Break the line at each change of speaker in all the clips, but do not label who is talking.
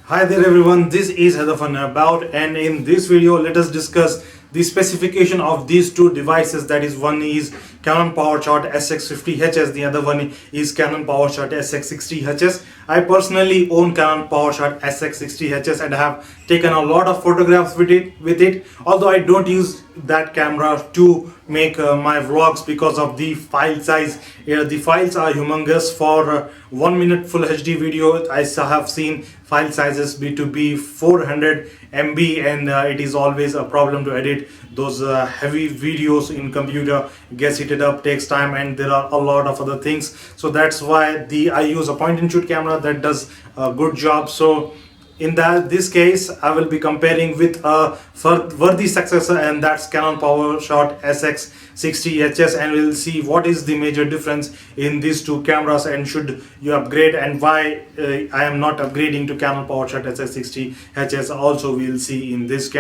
Hi there everyone, this is Hadafan About, and in this video let us discuss the specification of these two devices. That is, one is Canon PowerShot SX50 HS, the other one is Canon PowerShot SX60 HS. I personally own Canon PowerShot SX60 HS and have taken a lot of photographs with it. Although I don't use that camera to make my vlogs because of the file size. The files are humongous. For 1 minute full HD video, I have seen file sizes to be 400 MB, and it is always a problem to edit those heavy videos in computer. It gets heated up, takes time, and there are a lot of other things. So that's why I use a point and shoot camera that does a good job. So in this case, I will be comparing with a worthy successor, and that's Canon PowerShot SX60 HS, and we'll see what is the major difference in these two cameras and should you upgrade, and why I am not upgrading to Canon PowerShot SX60 HS. Also, we'll see in this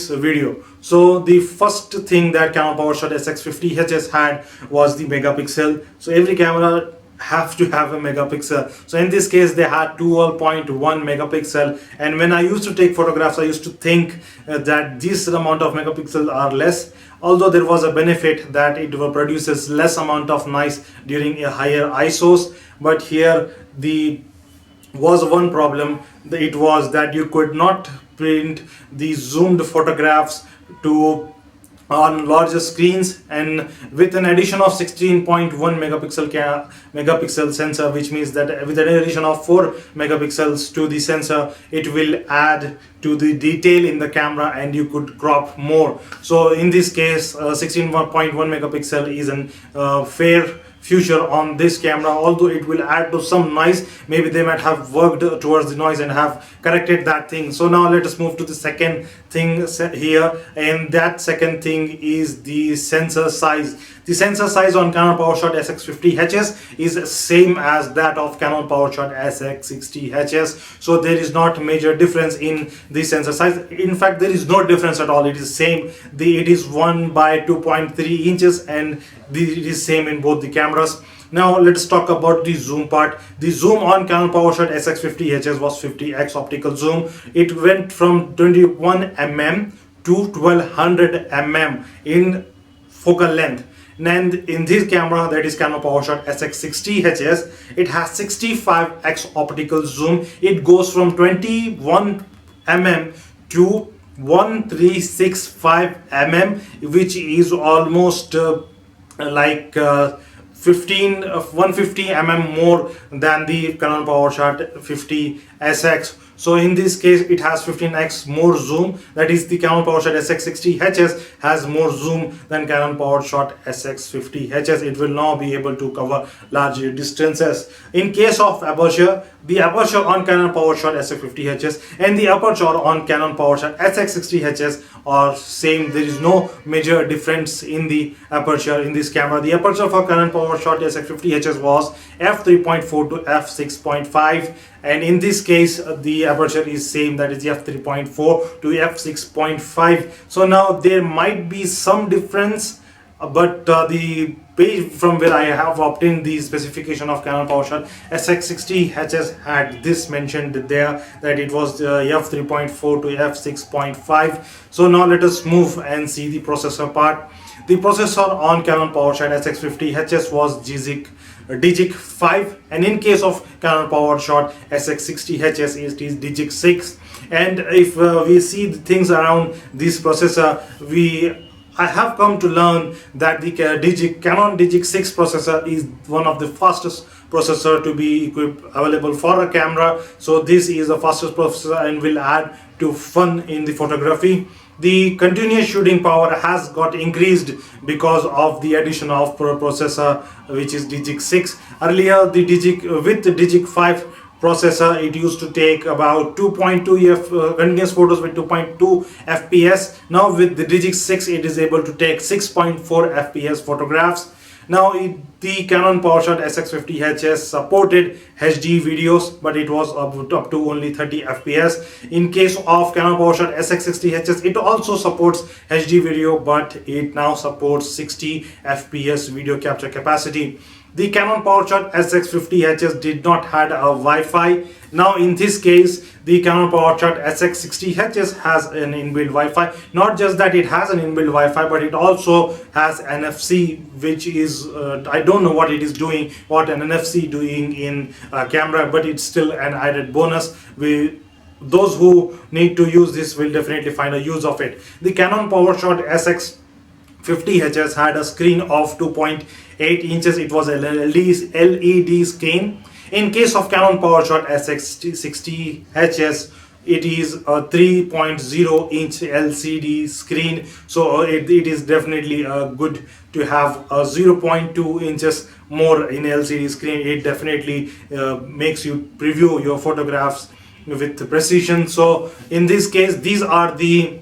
video. So the first thing that Canon PowerShot SX50 HS had was the megapixel. So every camera have to have a megapixel. So in this case they had 12.1 megapixel, and when I used to take photographs I used to think that this amount of megapixels are less, although there was a benefit that it produces less amount of noise during a higher ISOs. But here the was one problem. It was that you could not print the zoomed photographs to on larger screens, and with an addition of 16.1 megapixel sensor, which means that with an addition of 4 megapixels to the sensor, it will add to the detail in the camera and you could crop more. So in this case 16.1 megapixel is an fair future on this camera, although it will add to some noise. Maybe they might have worked towards the noise and have corrected that thing. So now let us move to the second thing here, and that second thing is the sensor size. The sensor size on Canon PowerShot SX50 HS is same as that of Canon PowerShot SX60 HS. So there is not major difference in the sensor size. In fact, there is no difference at all. It is same. It is 1 by 2.3 inches, and it is same in both the cameras. Now let's talk about the zoom part. The zoom on Canon PowerShot SX50 HS was 50x optical zoom. It went from 21 mm to 1200 mm in focal length. And in this camera, that is Canon PowerShot SX60 HS, it has 65x optical zoom. It goes from 21 mm to 1365 mm, which is almost like 150 mm more than the Canon PowerShot 50 SX. So in this case it has 15x more zoom. That is, the Canon PowerShot SX60 HS has more zoom than Canon PowerShot SX50 HS. It will now be able to cover larger distances. In case of aperture, the aperture on Canon PowerShot SX50 HS and the aperture on Canon PowerShot SX60 HS are same. There is no major difference in the aperture in this camera. The aperture for Canon PowerShot SX50 HS was f3.4 to f6.5, and in this case the aperture is same, that is f3.4 to f6.5. so now there might be some difference, but the page from where I have obtained the specification of Canon PowerShot SX60 HS had this mentioned there, that it was f3.4 to f6.5. so now let us move and see the processor part. The processor on Canon PowerShot SX50 HS was DIgic 5, and in case of Canon PowerShot SX60 HS it is DIgic 6. And if we see the things around this processor, I have come to learn that the Canon DIgic 6 processor is one of the fastest processor to be available for a camera. So this is the fastest processor and will add to fun in the photography. The continuous shooting power has got increased because of the addition of processor, which is DIgic 6. Earlier, with the DIgic 5 processor, it used to take about 2.2 continuous photos with 2.2 fps. Now with the DIgic 6, it is able to take 6.4 fps photographs. Now the Canon PowerShot SX50 HS supported HD videos, but it was up to only 30 fps. In case of Canon PowerShot SX60 HS, it also supports HD video, but it now supports 60 fps video capture capacity. The Canon PowerShot SX50 HS did not had a Wi-Fi. Now in this case, the Canon PowerShot SX60 HS has an inbuilt Wi-Fi. Not just that it has an inbuilt Wi-Fi, but it also has NFC, which is I don't know what it is doing, what an NFC doing in a camera, but it's still an added bonus. Those who need to use this will definitely find a use of it. The Canon PowerShot SX50 HS had a screen of 2.8 inches. It was a LED screen. In case of Canon PowerShot SX60 HS, it is a 3.0 inch LCD screen, so it is definitely good to have a 0.2 inches more in LCD screen. It definitely makes you preview your photographs with precision. So in this case, these are the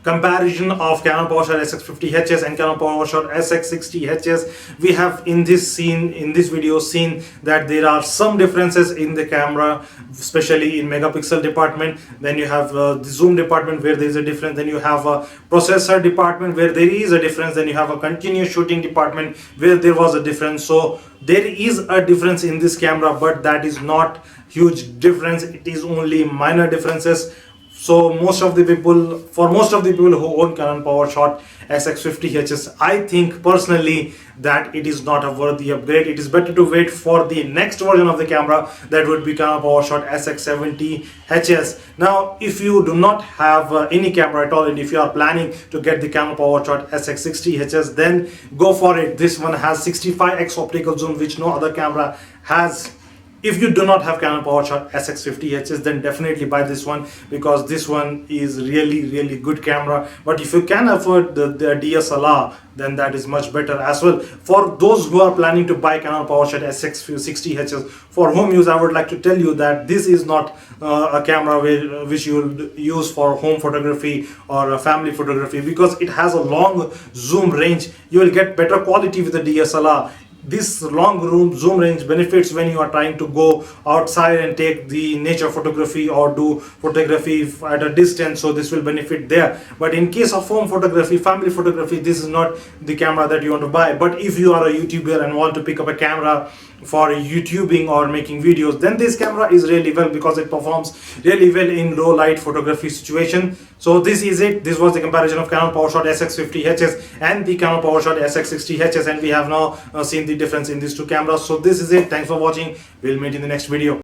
comparison of Canon PowerShot SX50 HS and Canon PowerShot SX60 HS. We have in this video seen that there are some differences in the camera, especially in megapixel department. Then you have the zoom department where there is a difference. Then you have a processor department where there is a difference. Then you have a continuous shooting department where there was a difference. So there is a difference in this camera, but that is not huge difference. It is only minor differences. So for most of the people who own Canon PowerShot SX50 HS, I think personally that it is not a worthy upgrade. It is better to wait for the next version of the camera, that would be Canon PowerShot SX70 HS. Now, if you do not have any camera at all, and if you are planning to get the Canon PowerShot SX60 HS, then go for it. This one has 65x optical zoom, which no other camera has. If you do not have Canon PowerShot SX50 HS, then definitely buy this one, because this one is really good camera. But if you can afford the DSLR, then that is much better as well. For those who are planning to buy Canon PowerShot SX60 HS for home use, I would like to tell you that this is not a camera which you will use for home photography or family photography, because it has a long zoom range. You will get better quality with the DSLR. This long zoom range benefits when you are trying to go outside and take the nature photography or do photography at a distance, so this will benefit there. But in case of home photography, family photography, this is not the camera that you want to buy. But if you are a YouTuber and want to pick up a camera for YouTubing or making videos, then this camera is really well, because it performs really well in low light photography situation. So this is it. This was the comparison of Canon PowerShot SX50 HS and the Canon PowerShot SX60 HS, and we have now seen the difference in these two cameras. So this is it. Thanks for watching. We'll meet in the next video.